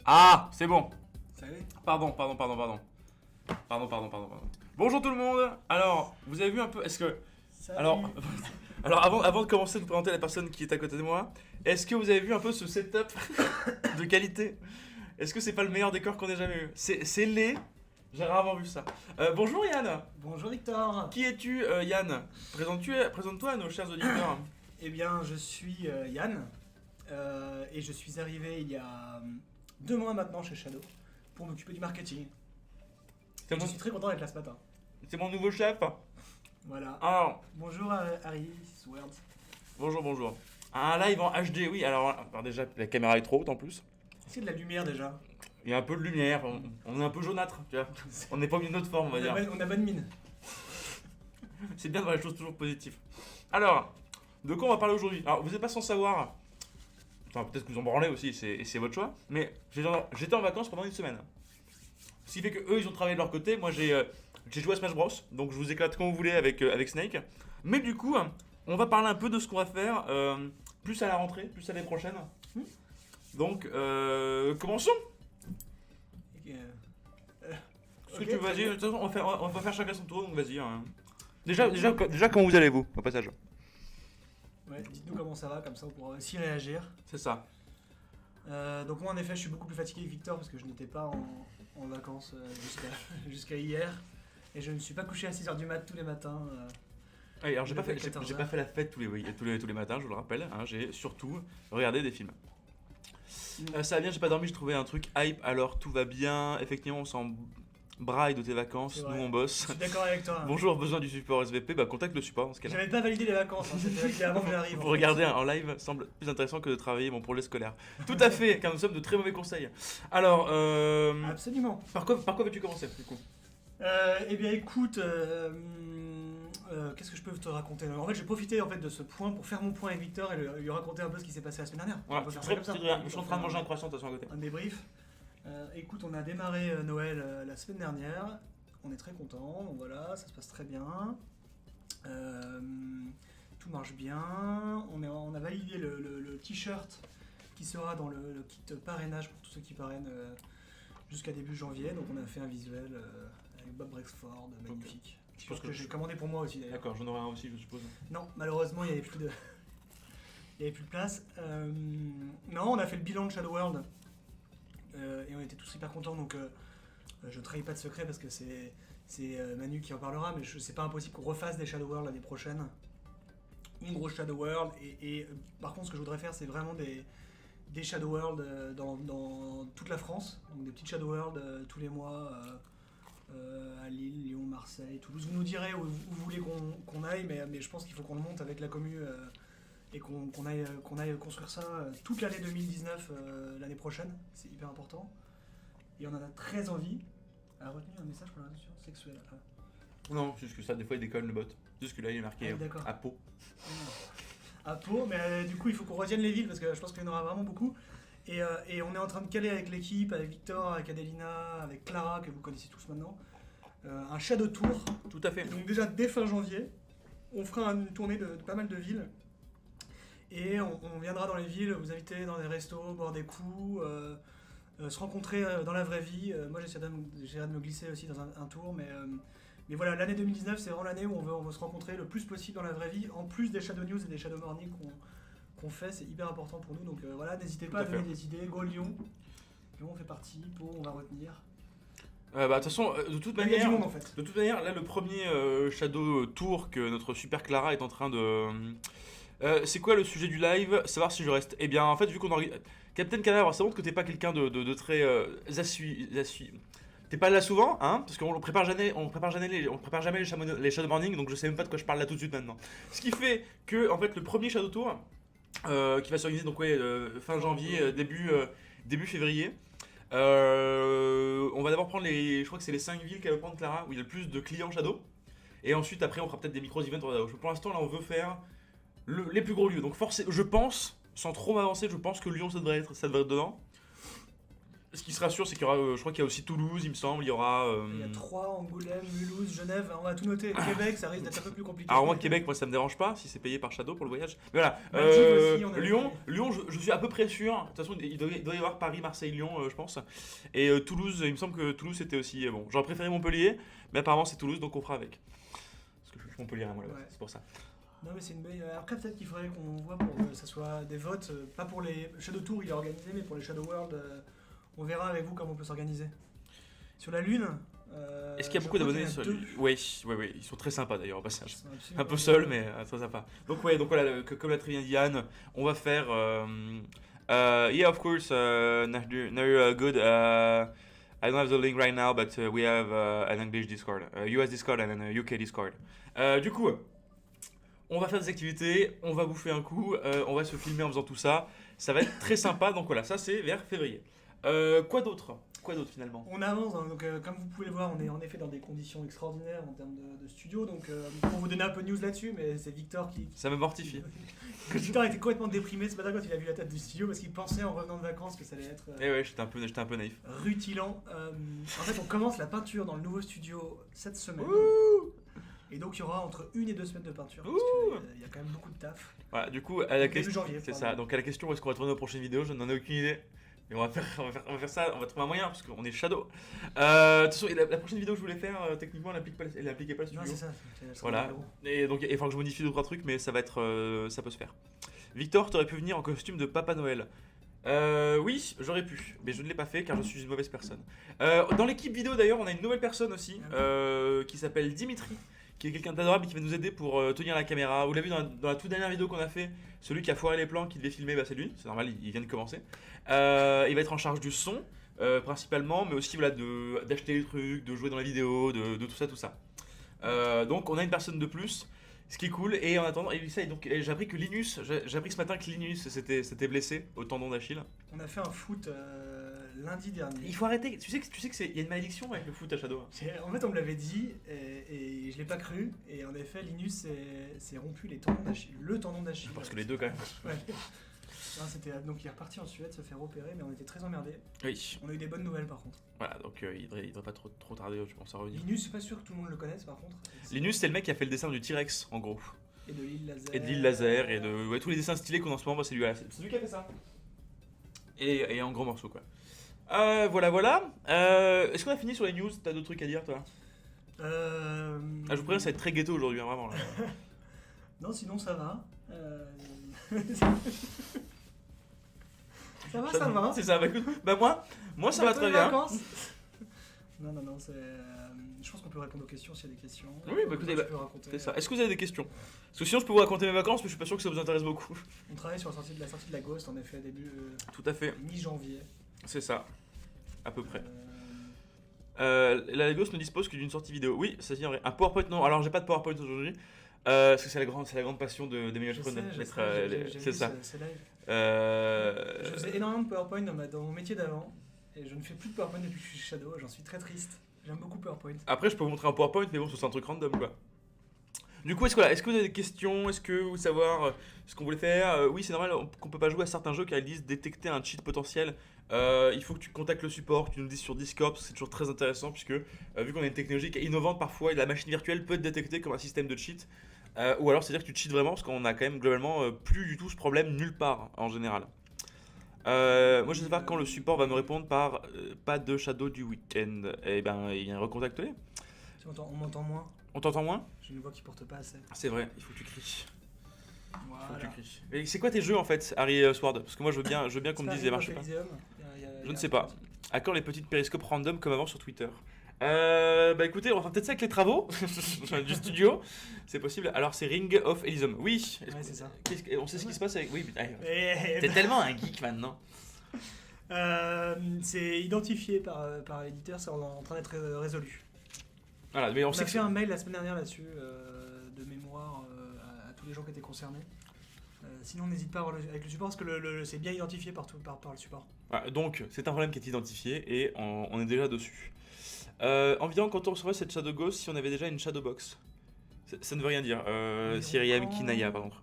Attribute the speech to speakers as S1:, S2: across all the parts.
S1: Ah, c'est bon.
S2: Salut.
S1: Pardon. Bonjour tout le monde. Alors, vous avez vu un peu,
S2: Salut.
S1: alors avant de commencer de présenter la personne qui est à côté de moi, est-ce que vous avez vu un peu ce setup de qualité? Est-ce que c'est pas le meilleur décor qu'on ait jamais eu? C'est laid. J'ai rarement vu ça. Bonjour Yann.
S2: Bonjour Victor.
S1: Qui es-tu Yann? Présente-toi à nos chers auditeurs.
S2: Eh bien, je suis Yann et je suis arrivé il y a 2 mois maintenant chez Shadow pour m'occuper du marketing.
S1: C'est
S2: Et
S1: mon,
S2: je suis très content d'être là ce matin.
S1: c'est mon nouveau chef.
S2: Voilà.
S1: Alors,
S2: Bonjour Harry Sword.
S1: bonjour. Un live en HD, oui. Alors déjà, la caméra est trop haute en plus.
S2: Est-ce qu'il y a de la lumière déjà?
S1: Il y a un peu de lumière, on est un peu jaunâtre, tu vois. On n'est pas mis de notre forme, on va dire.
S2: On a bonne mine.
S1: C'est bien de voir les choses toujours positives. Alors, de quoi on va parler aujourd'hui? Alors, vous n'êtes pas sans savoir, enfin peut-être que vous en branlez aussi, c'est votre choix, mais j'étais en vacances pendant une semaine. Ce qui fait que eux, ils ont travaillé de leur côté, moi j'ai joué à Smash Bros, donc je vous éclate quand vous voulez avec Snake. Mais du coup, on va parler un peu de ce qu'on va faire, plus à la rentrée, plus à l'année prochaine. Donc, commençons. Ce que
S2: Ok,
S1: tu veux,
S2: très
S1: vas-y,
S2: bien.
S1: de toute façon, on va faire chacun son tour, donc vas-y. Déjà, comment vous allez-vous, au passage?
S2: Ouais, dites-nous comment ça va, comme ça on pourra aussi réagir.
S1: C'est ça.
S2: Donc moi en effet je suis beaucoup plus fatigué que Victor parce que je n'étais pas en vacances jusqu'à hier. Et je ne suis pas couché à 6h du mat tous les matins.
S1: Oui, alors j'ai
S2: Depuis
S1: pas
S2: 14
S1: fait la fête tous les matins, je vous le rappelle. Hein, j'ai surtout regardé des films. Ça va bien, j'ai pas dormi, j'ai trouvé un truc hype, alors tout va bien. Effectivement, on s'en braille de tes vacances,
S2: C'est
S1: nous
S2: vrai.
S1: on
S2: Je
S1: bosse.
S2: suis d'accord avec toi.
S1: Bonjour, besoin du support SVP, bah contacte le support dans ce cas-là.
S2: J'avais pas validé les vacances, hein, c'était validé avant que j'arrive.
S1: Vous regarder en live semble plus intéressant que de travailler mon projet scolaire. Tout à fait, car nous sommes de très mauvais conseils. Alors,
S2: Absolument.
S1: par quoi veux-tu commencer du coup?
S2: Eh bien écoute, qu'est-ce que je peux te raconter? En fait j'ai profité en fait, de ce point pour faire mon point avec Victor et lui raconter un peu ce qui s'est passé la semaine dernière.
S1: Voilà,
S2: On peut
S1: c'est
S2: faire ça comme ça.
S1: je suis en train de manger un croissant de toute façon à côté.
S2: Un débrief. Écoute, on a démarré Noël la semaine dernière. On est très content, donc voilà, ça se passe très bien. Tout marche bien. On a validé le t-shirt qui sera dans le kit parrainage pour tous ceux qui parrainent jusqu'à début janvier. Donc on a fait un visuel avec Bob Brexford, magnifique.
S1: Je pense
S2: Que
S1: que
S2: j'ai commandé pour moi aussi d'ailleurs.
S1: D'accord, j'en aurai un aussi, je suppose.
S2: Non, malheureusement, il n'y avait plus de... il y avait plus de place. Non, on a fait le bilan de Shadow World. Et on était tous hyper contents, donc je ne trahis pas de secret parce que c'est Manu qui en parlera, mais c'est pas impossible qu'on refasse des Shadow World l'année prochaine. Une grosse Shadow World, et par contre, ce que je voudrais faire, c'est vraiment des Shadow World dans toute la France. Donc des petites Shadow World tous les mois. À Lille, Lyon, Marseille, Toulouse. Vous nous direz où vous voulez qu'on aille, mais je pense qu'il faut qu'on le monte avec la commu et qu'on aille construire ça toute l'année 2019, l'année prochaine. C'est hyper important. Et on en a très envie. Elle a retenu un message pour la relation sexuelle.
S1: Non, c'est juste que ça, des fois il déconne le bot. Juste que là il est marqué
S2: Ah, d'accord.
S1: à Pau.
S2: À Pau, mais du coup il faut qu'on retienne les villes parce que je pense qu'il y en aura vraiment beaucoup. Et on est en train de caler avec l'équipe, avec Victor, avec Adelina, avec Clara, que vous connaissez tous maintenant, un Shadow Tour.
S1: Tout à fait.
S2: Donc déjà dès fin janvier, on fera une tournée de pas mal de villes. Et on viendra dans les villes, vous inviter dans des restos, boire des coups, se rencontrer dans la vraie vie. Moi j'essaierai de me glisser aussi dans un tour, mais voilà, l'année 2019 c'est vraiment l'année où on veut se rencontrer le plus possible dans la vraie vie, en plus des Shadow News et des Shadow Morning qu'on fait, c'est hyper important pour nous, donc voilà, n'hésitez pas à donner des idées. Go Lyon, Lyon on fait partie, Pau on va retenir.
S1: Bah de toute façon, de toute
S2: Il y a
S1: manière,
S2: du monde en fait.
S1: de toute manière, là le premier Shadow Tour que notre super Clara est en train de... c'est quoi le sujet du live? Savoir si je reste. Eh bien en fait vu qu'on Captain Cadavre, ça montre que t'es pas quelqu'un de très T'es pas là souvent, hein, parce qu'on prépare jamais les Shadow Morning, donc je sais même pas de quoi je parle là tout de suite maintenant. Ce qui fait que en fait le premier Shadow Tour qui va s'organiser donc fin janvier, début février. On va d'abord prendre je crois que c'est les 5 villes qu'elle veut prendre Clara, où il y a le plus de clients Shadow. Et ensuite après on fera peut-être des micro-events. Pour l'instant là on veut faire les plus gros lieux. Donc forcément, je pense, sans trop m'avancer, je pense que Lyon ça devrait être dedans. Ce qui sera sûr, c'est qu'il y aura, je crois qu'il y a aussi Toulouse, il me semble, il y aura...
S2: Il y a Troyes, Angoulême, Mulhouse, Genève, on va tout noter. Québec, ça risque d'être un peu plus compliqué.
S1: Alors moi, Québec, moi ça me dérange pas si c'est payé par Shadow pour le voyage. Mais voilà,
S2: Maldives aussi, on a
S1: Lyon,
S2: fait.
S1: Lyon je suis à peu près sûr. De toute façon, il doit y avoir Paris, Marseille, Lyon, je pense. Et Toulouse, il me semble que Toulouse c'était aussi... bon, j'aurais préféré Montpellier, mais apparemment c'est Toulouse, donc on fera avec. Parce que je suis Montpellier, moi, là-bas,
S2: Ouais.
S1: c'est pour ça.
S2: Non, mais c'est une belle. Après, peut-être qu'il faudrait qu'on voit pour que ça soit des votes, pas pour les Shadow Tour, il est organisé, mais pour les Shadow World, on verra avec vous comment on peut s'organiser. Sur la Lune.
S1: Est-ce qu'il y a
S2: je
S1: beaucoup
S2: crois
S1: d'abonnés
S2: qu'il y en a
S1: sur...
S2: deux.
S1: Oui, ils sont très sympas d'ailleurs au passage.
S2: Ils sont absolument
S1: Un peu seul, mais très sympa. Donc voilà, comme l'a très bien dit Yann, on va faire... yeah, of course, now you're good. I don't have the link right now, but we have an English Discord, US Discord and an UK Discord. Du coup, on va faire des activités, on va bouffer un coup, on va se filmer en faisant tout ça. Ça va être très sympa, donc voilà, ça c'est vers février. Quoi d'autre finalement?
S2: On avance, hein, donc comme vous pouvez le voir, on est en effet dans des conditions extraordinaires en termes de studio. Donc pour vous donner un peu de news là-dessus, mais c'est Victor qui.
S1: Ça me mortifie.
S2: Victor était complètement déprimé ce matin quand il a vu la tête du studio parce qu'il pensait en revenant de vacances que ça allait être
S1: Et ouais, j'étais un peu naïf.
S2: rutilant. En fait, on commence la peinture dans le nouveau studio cette semaine. Et donc il y aura entre 1 et 2 semaines de peinture. Parce qu'il y a quand même beaucoup de taf.
S1: Voilà, du coup, à la
S2: Début
S1: question,
S2: janvier,
S1: c'est
S2: pardon.
S1: ça. Donc à la question, où est-ce qu'on va tourner nos prochaines vidéos, je n'en ai aucune idée. Mais on va faire ça, on va trouver un moyen parce qu'on est Shadow. De toute façon, la prochaine vidéo que je voulais faire, techniquement, elle n'impliquait pas le
S2: Non,
S1: studio.
S2: c'est ça. c'est
S1: Voilà.
S2: zéro.
S1: Et donc, il faudra que je modifie 2-3 trucs, mais ça va être, ça peut se faire. Victor, t'aurais pu venir en costume de Papa Noël. Oui, j'aurais pu, mais je ne l'ai pas fait car je suis une mauvaise personne. Dans l'équipe vidéo d'ailleurs, on a une nouvelle personne aussi qui s'appelle Dimitri, qui est quelqu'un d'adorable et qui va nous aider pour tenir la caméra. Vous l'avez vu dans la toute dernière vidéo qu'on a fait, celui qui a foiré les plans, qui devait filmer, bah, c'est lui, c'est normal, il vient de commencer. Il va être en charge du son principalement, mais aussi voilà, d'acheter les trucs, de jouer dans la vidéo, de tout ça. Donc on a une personne de plus. Ce qui est cool, et en attendant, j'ai appris que j'ai appris ce matin que Linus s'était blessé au tendon d'Achille.
S2: On a fait un foot lundi dernier.
S1: Il faut arrêter, tu sais que y a une malédiction avec le foot à Shadow.
S2: En fait, on me l'avait dit et je l'ai pas cru. Et en effet, Linus s'est rompu le tendon d'Achille.
S1: Parce que les deux quand même.
S2: Ouais. Non, donc il est reparti en Suède se faire opérer, mais on était très emmerdés.
S1: Oui.
S2: On a eu des bonnes nouvelles par contre.
S1: Voilà, donc il devrait pas trop tarder, je pense, à revenir.
S2: Linus, c'est pas sûr que tout le monde le connaisse par contre.
S1: Linus, c'est le mec qui a fait le dessin du T-Rex en gros.
S2: Et de l'île Laser.
S1: Et de l'île Laser, et de tous les dessins stylés qu'on a en ce moment, bah, c'est lui. C'est lui qui a fait ça. Et en gros morceaux quoi. Voilà. Est-ce qu'on a fini sur les news? T'as d'autres trucs à dire toi? Je vous préviens, ça va être très ghetto aujourd'hui, hein, vraiment. Là.
S2: Non, sinon ça va. Ça va.
S1: C'est ça, bah écoute, moi ça va
S2: Bientôt
S1: très
S2: les
S1: bien.
S2: vacances. Non, c'est. Je pense qu'on peut répondre aux questions s'il y a des questions.
S1: Oui, bah écoutez,
S2: Tu peux raconter.
S1: C'est ça. Est-ce que vous avez des questions? Parce que sinon je peux vous raconter mes vacances, mais je suis pas sûr que ça vous intéresse beaucoup.
S2: On travaille sur la sortie de la Ghost en effet, début
S1: Tout à fait,
S2: mi-janvier.
S1: c'est ça, à peu près.
S2: Euh,
S1: La Legos ne dispose que d'une sortie vidéo. Oui, ça c'est vrai. Un PowerPoint, non. Alors j'ai pas de PowerPoint aujourd'hui. Parce que c'est la grande passion d'Emmanuel
S2: je
S1: Schröder.
S2: sais, j'ai
S1: C'est
S2: vu
S1: ça.
S2: ce live.
S1: Euh,
S2: Je faisais énormément de PowerPoint dans mon métier d'avant. Et je ne fais plus de PowerPoint depuis que je suis chez Shadow. J'en suis très triste. J'aime beaucoup PowerPoint.
S1: Après, je peux vous montrer un PowerPoint, mais bon, c'est un truc random quoi. Du coup, est-ce que vous avez des questions? Est-ce que vous voulez savoir ce qu'on voulait faire? Oui, c'est normal qu'on peut pas jouer à certains jeux car ils disent détecter un cheat potentiel. Il faut que tu contactes le support, que tu nous dises sur Discord, parce que c'est toujours très intéressant puisque vu qu'on a une technologie qui est innovante parfois, et la machine virtuelle peut être détectée comme un système de cheat. Ou alors c'est-à-dire que tu cheats vraiment parce qu'on a quand même globalement plus du tout ce problème nulle part en général. Moi je sais pas quand le support va me répondre par pas de Shadow du week-end. Eh ben, recontacte-les.
S2: On m'entend moins.
S1: On t'entend moins?
S2: J'ai une voix qui porte pas assez.
S1: C'est vrai, il faut que tu cries.
S2: Voilà.
S1: Faut que tu cries. Et c'est quoi tes jeux en fait, Harry Sword? Parce que moi je veux bien qu'on me dise les marches pas. Je ne sais pas. À quand les petites périscopes random comme avant sur Twitter? Bah écoutez, on va faire peut-être ça avec les travaux du studio. C'est possible. Alors c'est Ring of Elysium. Oui.
S2: Ouais, c'est ça.
S1: On sait ce qui se passe avec. Oui, putain.
S2: Et-
S1: T'es tellement un geek maintenant.
S2: c'est identifié par l'éditeur, c'est en train d'être résolu.
S1: Voilà, mais on
S2: On
S1: sait
S2: a
S1: que
S2: fait un mail la semaine dernière là-dessus, de mémoire à tous les gens qui étaient concernés. Sinon, n'hésite pas à voir avec le support parce que c'est bien identifié par le support.
S1: Voilà, donc c'est un problème qui est identifié et on est déjà dessus. Environ quand on recevrait cette Shadow Ghost, si on avait déjà une Shadow Box. Ça ne veut rien dire. Syriam Kinaya, par contre.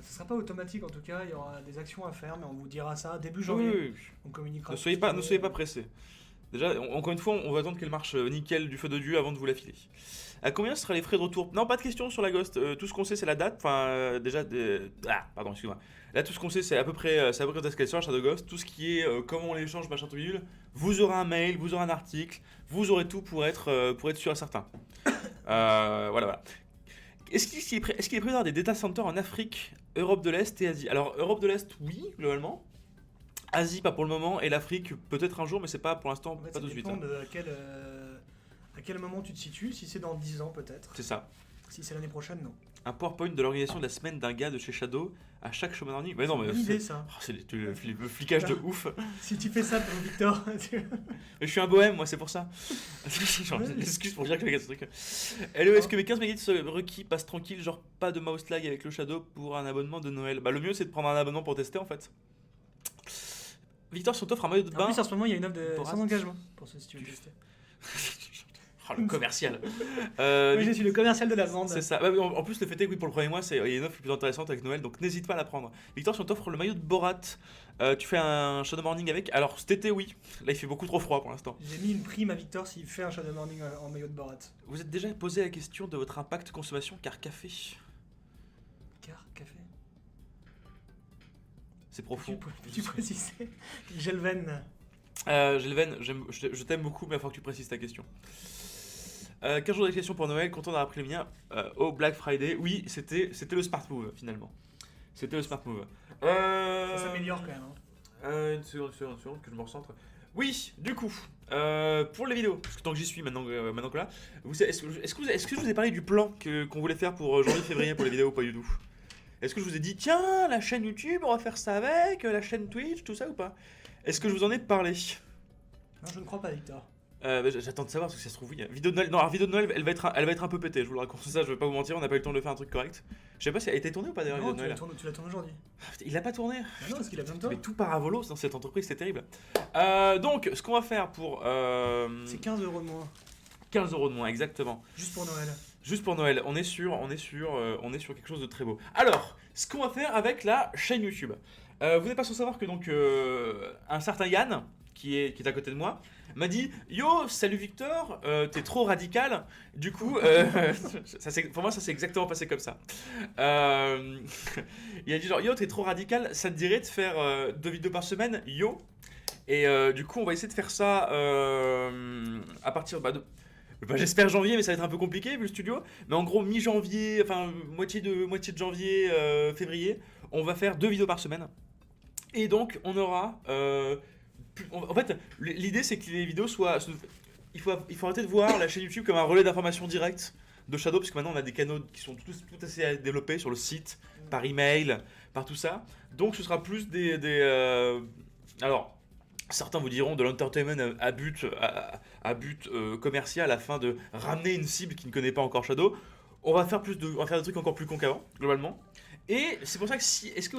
S2: ce sera pas automatique en tout cas, il y aura des actions à faire, mais on vous dira ça début
S1: Oui,
S2: janvier.
S1: oui, oui.
S2: On communiquera.
S1: Ne soyez pas pressés. Déjà, encore une fois, on va attendre qu'elle marche nickel du feu de Dieu avant de vous la filer. À combien sera les frais de retour? Non, pas de question sur la Ghost. Tout ce qu'on sait, c'est la date. Enfin, pardon, excuse-moi. Là, tout ce qu'on sait, c'est à peu près quand est-ce qu'elle sort, Shadow Ghost. Tout ce qui est comment on l'échange, machin, tout bidule. Vous aurez un mail, vous aurez un article, vous aurez tout pour être sûr et certain. Voilà. Est-ce qu'il est prévu d'avoir des data centers en Afrique, Europe de l'Est et Asie? Alors, Europe de l'Est, oui, globalement. Asie, pas pour le moment, et l'Afrique, peut-être un jour, mais c'est pas pour l'instant,
S2: En fait,
S1: pas
S2: ça
S1: tout de suite.
S2: dépend
S1: Hein.
S2: de à quel moment tu te situes. Si c'est dans 10 ans, peut-être.
S1: C'est ça.
S2: Si c'est l'année prochaine, non.
S1: Un PowerPoint de l'organisation de la semaine d'un gars de chez Shadow à chaque show morning. Mais non, mais
S2: Bonne idée, ça.
S1: c'est le flicage de ouf.
S2: Si tu fais ça pour Victor,
S1: Mais je suis un bohème, moi, c'est pour ça. Genre,
S2: Ouais.
S1: excuse pour dire que j'ai ce truc. Hello, est-ce que mes 15 mégabytes requis passent tranquille, genre pas de mouse lag avec le Shadow pour un abonnement de Noël? Bah, le mieux, c'est de prendre un abonnement pour tester en fait. Victor, si on t'offre un maillot de
S2: en
S1: bain.
S2: plus, en ce moment, il y a une offre de
S1: Borat.
S2: sans engagement pour ceux si tu veux tester.
S1: Oh, le commercial.
S2: Oui, je suis le commercial de la vente.
S1: C'est ça. Bah, oui, en plus, le fait est que oui, pour le premier mois, il y a une offre plus intéressante avec Noël, donc n'hésite pas à la prendre. Victor, si on t'offre le maillot de Borat, tu fais un Shadow Morning avec. Alors, cet été, oui. Là, il fait beaucoup trop froid pour l'instant.
S2: J'ai mis une prime à Victor s'il fait un Shadow Morning en maillot de Borat.
S1: Vous êtes déjà posé la question de votre impact consommation car café?
S2: Car café.
S1: C'est profond.
S2: Tu préciser. Gelven.
S1: Gelven, je t'aime beaucoup, mais il faut que tu précises ta question. 15 jours d'activation pour Noël, content d'avoir pris le mien au Black Friday. Oui, c'était le smart move finalement. C'était le smart move.
S2: Ça s'améliore quand même. Hein.
S1: Une seconde, que je me recentre. Oui, du coup, pour les vidéos, parce que tant que j'y suis maintenant que là, est-ce que je vous ai parlé du plan qu'on voulait faire pour janvier-février pour les vidéos ou pas du tout? Est-ce que je vous ai dit, tiens, la chaîne YouTube, on va faire ça avec, la chaîne Twitch, tout ça ou pas? Est-ce que je vous en ai parlé?
S2: Non, je ne crois pas, Victor.
S1: J'attends de savoir parce que ça se trouve, oui. Vidéo de Noël, non, alors vidéo de Noël, elle va être un peu pétée, je vous le raconte ça, je vais pas vous mentir, on n'a pas eu le temps de faire un truc correct. Je sais pas si elle a été tournée ou pas d'ailleurs,
S2: Non,
S1: vidéo de Noël.
S2: tu la tournes aujourd'hui.
S1: Il l'a pas tourné.
S2: Ah non, parce qu'il a besoin de toi.
S1: Mais tout part à volo dans cette entreprise, c'est terrible. Donc, ce qu'on va faire pour.
S2: C'est 15 € de moins.
S1: 15 € de moins, exactement.
S2: Juste pour Noël.
S1: Juste pour Noël, on est sur quelque chose de très beau. Alors, ce qu'on va faire avec la chaîne YouTube. Vous n'êtes pas sans savoir que donc un certain Yann, qui est à côté de moi, m'a dit yo, salut Victor, t'es trop radical. Du coup, pour moi, ça s'est exactement passé comme ça. Il a dit genre yo, t'es trop radical, ça te dirait de faire 2 vidéos par semaine, yo. Et du coup, on va essayer de faire ça à partir j'espère janvier, mais ça va être un peu compliqué vu le studio. Mais en gros, mi-janvier, enfin moitié de janvier, février, on va faire 2 vidéos par semaine. Et donc, on aura. En fait, l'idée c'est que les vidéos soient. Il faut arrêter de voir la chaîne YouTube comme un relais d'information directe de Shadow, parce que maintenant on a des canaux qui sont tout assez développés sur le site, par email, par tout ça. Donc, ce sera plus alors. Certains vous diront de l'entertainment à but commercial afin de ramener une cible qui ne connaît pas encore Shadow. On va faire des trucs encore plus cons qu'avant, globalement. Et c'est pour ça que est-ce que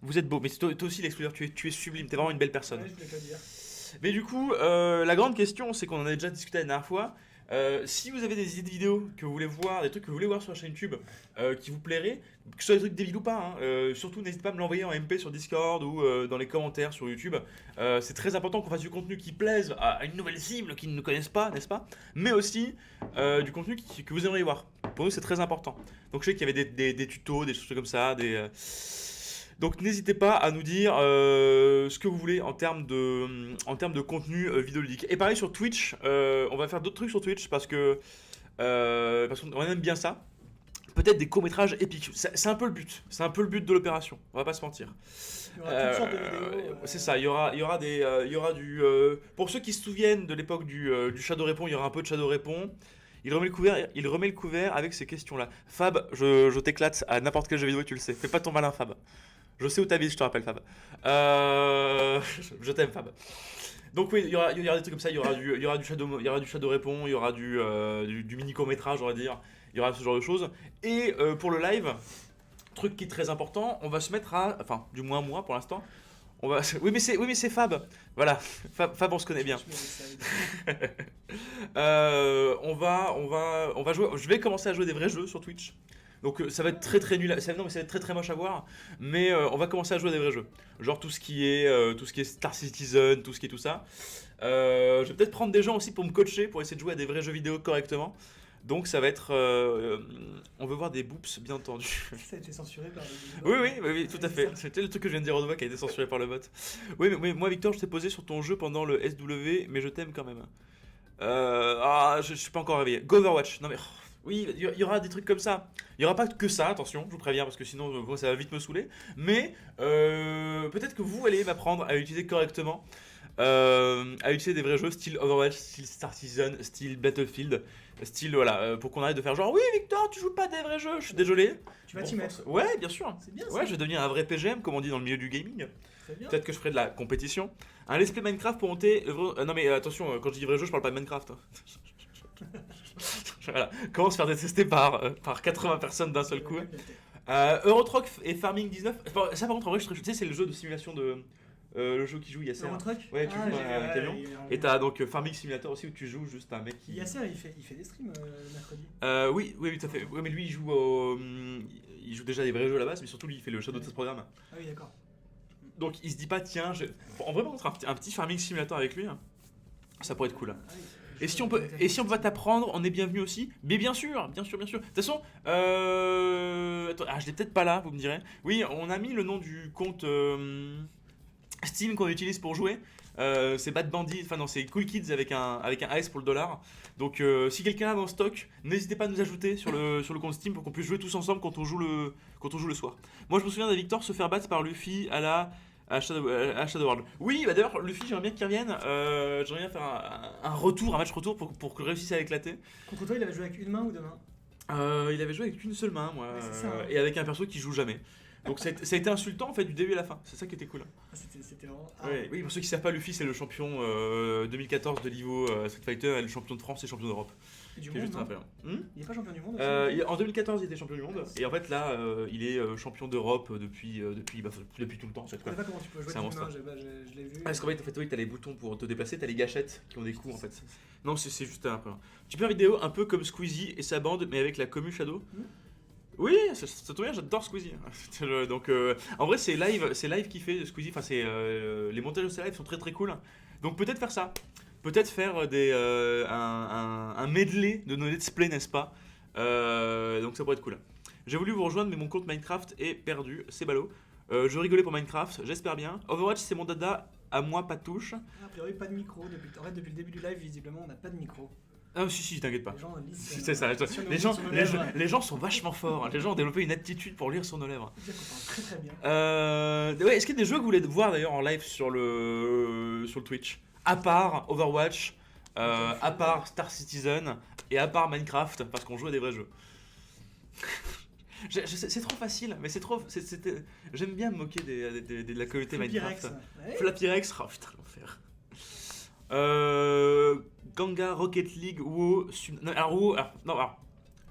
S1: vous êtes beau, mais toi aussi l'excludeur, tu es sublime, t'es vraiment une belle personne.
S2: Ouais, je voulais pas dire.
S1: Mais du coup, la grande question, c'est qu'on en a déjà discuté la dernière fois. Si vous avez des idées de vidéos que vous voulez voir, des trucs que vous voulez voir sur la chaîne YouTube qui vous plairaient, que ce soit des trucs débiles ou pas, surtout n'hésitez pas à me l'envoyer en MP sur Discord ou dans les commentaires sur YouTube. C'est très important qu'on fasse du contenu qui plaise à une nouvelle cible qui ne nous connaissent pas, n'est-ce pas? Mais aussi du contenu que vous aimeriez voir. Pour nous, c'est très important. Donc je sais qu'il y avait des tutos, des choses comme ça, Donc n'hésitez pas à nous dire ce que vous voulez en termes de contenu vidéoludique. Et pareil sur Twitch, on va faire d'autres trucs sur Twitch parce qu'on aime bien ça. Peut-être des courts-métrages épiques. C'est un peu le but. C'est un peu le but de l'opération. On va pas se mentir.
S2: Il y aura toutes sortes de vidéos.
S1: C'est ça. Il y aura du. Pour ceux qui se souviennent de l'époque du Shadow Répond, il y aura un peu de Shadow Répond. Il remet le couvert avec ces questions-là. Fab, je t'éclate à n'importe quel jeu vidéo, tu le sais. Fais pas ton malin, Fab. Je sais où t'habites, je te rappelle, Fab. Je t'aime, Fab. Donc oui, il y aura des trucs comme ça. Il y aura du Shadow Répond, il y aura du mini court-métrage, on va dire. Il y aura ce genre de choses. Et pour le live, truc qui est très important, on va se mettre enfin, du moins moi pour l'instant. Oui mais c'est Fab. Voilà, Fab on se connaît bien. On va jouer. Je vais commencer à jouer des vrais jeux sur Twitch. Donc ça va être très très nul, non mais ça va être très très moche à voir, mais on va commencer à jouer à des vrais jeux. Genre tout ce qui est Star Citizen, tout ce qui est tout ça. Je vais peut-être prendre des gens aussi pour me coacher, pour essayer de jouer à des vrais jeux vidéo correctement. Donc ça va être, on veut voir des boops bien entendu.
S2: Ça a été censuré par
S1: Oui, tout à fait. C'était le truc que je viens de dire au doigt qui a été censuré par le bot. Oui, mais moi Victor, je t'ai posé sur ton jeu pendant le SW, mais je t'aime quand même. Je suis pas encore réveillé. Go Overwatch. Non mais oui, il y aura des trucs comme ça. Il y aura pas que ça, attention, je vous préviens parce que sinon moi, ça va vite me saouler. Mais peut-être que vous allez m'apprendre à utiliser correctement, à utiliser des vrais jeux style Overwatch, style Star Citizen, style Battlefield, style voilà, pour qu'on arrête de faire genre oui Victor, tu joues pas des vrais jeux. Je suis désolé.
S2: Tu vas t'y mettre.
S1: Ouais, bien sûr.
S2: C'est bien ça.
S1: Ouais, je vais devenir un vrai PGM comme on dit dans le milieu du gaming.
S2: Très bien.
S1: Peut-être que je ferai de la compétition. Un let's play Minecraft pour monter. Non mais attention, quand je dis vrai jeu, je parle pas de Minecraft. Voilà. Comment se faire détester par 80 personnes d'un seul coup. Eurotrack et Farming 19. Enfin, ça par contre en vrai, tu sais, c'est le jeu de simulation de le jeu qui joue Yasser.
S2: Eurotrack.
S1: Ouais, tu joues un camion. Et t'as donc Farming Simulator aussi où tu joues juste un mec qui.
S2: Yasser, il fait des streams le mercredi.
S1: Oui, tout à fait. Ouais, mais lui il joue déjà des vrais jeux à la base, mais surtout lui il fait le Shadow Test Programme.
S2: Ah oui, d'accord.
S1: Donc il se dit pas tiens, en vrai par contre un petit Farming Simulator avec lui, hein, ça pourrait être cool.
S2: Ah oui,
S1: Et si on peut t'apprendre, on est bienvenu aussi. Mais bien sûr. De toute façon, attends, je l'ai peut-être pas là, vous me direz. Oui, on a mis le nom du compte Steam qu'on utilise pour jouer. C'est Bad Bandit, enfin non, c'est Cool Kids avec un S pour le dollar. Donc si quelqu'un a dans le stock, n'hésitez pas à nous ajouter sur le compte Steam pour qu'on puisse jouer tous ensemble quand on joue le soir. Moi je me souviens de Victor se faire battre par Luffy à Shadow World. Oui, bah d'ailleurs, Luffy, j'aimerais bien qu'il revienne. J'aimerais bien faire un match retour pour que réussisse à éclater.
S2: Contre toi, il avait joué avec une main ou deux mains?
S1: Il avait joué avec une seule main, moi,
S2: Ouais, c'est ça, hein.
S1: et avec un perso qui joue jamais. Donc ça a été insultant en fait du début à la fin. C'est ça qui était cool.
S2: Ah, c'était vraiment.
S1: Ouais, oui, pour ceux qui savent pas, Luffy c'est le champion 2014 de l'Ivo Street Fighter, et le champion de France et champion d'Europe.
S2: Et du
S1: Qui est
S2: monde,
S1: juste
S2: non
S1: rappelé.
S2: Il est pas champion du monde
S1: En 2014 il était champion du monde et en fait là il est champion d'Europe depuis tout le temps en fait,
S2: Je
S1: quoi.
S2: connais pas comment tu peux jouer
S1: C'est un
S2: d'une main,
S1: monstre.
S2: je l'ai vu.
S1: Parce qu'en fait, oui, t'as les boutons pour te déplacer, t'as les gâchettes qui ont des coups en fait. Non, c'est juste un peu. Tu peux faire une vidéo un peu comme Squeezie et sa bande, mais avec la commu Shadow. Oui, ça tombe bien, j'adore Squeezie. Donc, en vrai, c'est live qui fait Squeezie. Enfin, les montages de ses lives sont très très cool. Donc, peut-être faire ça. Peut-être faire un medley de nos let's play, n'est-ce pas? Donc, ça pourrait être cool. J'ai voulu vous rejoindre, mais mon compte Minecraft est perdu. C'est ballot. Je rigolais pour Minecraft, j'espère bien. Overwatch, c'est mon dada. À moi, pas de touche.
S2: A priori, pas de micro. Depuis le début du live, visiblement, on n'a pas de micro.
S1: Ah, si, t'inquiète pas.
S2: Les gens lisent.
S1: C'est ça, les gens sont vachement forts. Hein. Les gens ont développé une aptitude pour lire sur nos lèvres.
S2: C'est-à-dire qu'on parle très très bien.
S1: Ouais, est-ce qu'il y a des jeux que vous voulez voir d'ailleurs en live sur le Twitch? À part Overwatch, à part Star Citizen et à part Minecraft, parce qu'on joue à des vrais jeux. C'est trop facile, mais c'est trop. J'aime bien me moquer de la communauté Minecraft. Flappy Rex, oh putain, l'enfer. Ganga, Rocket League, WoW.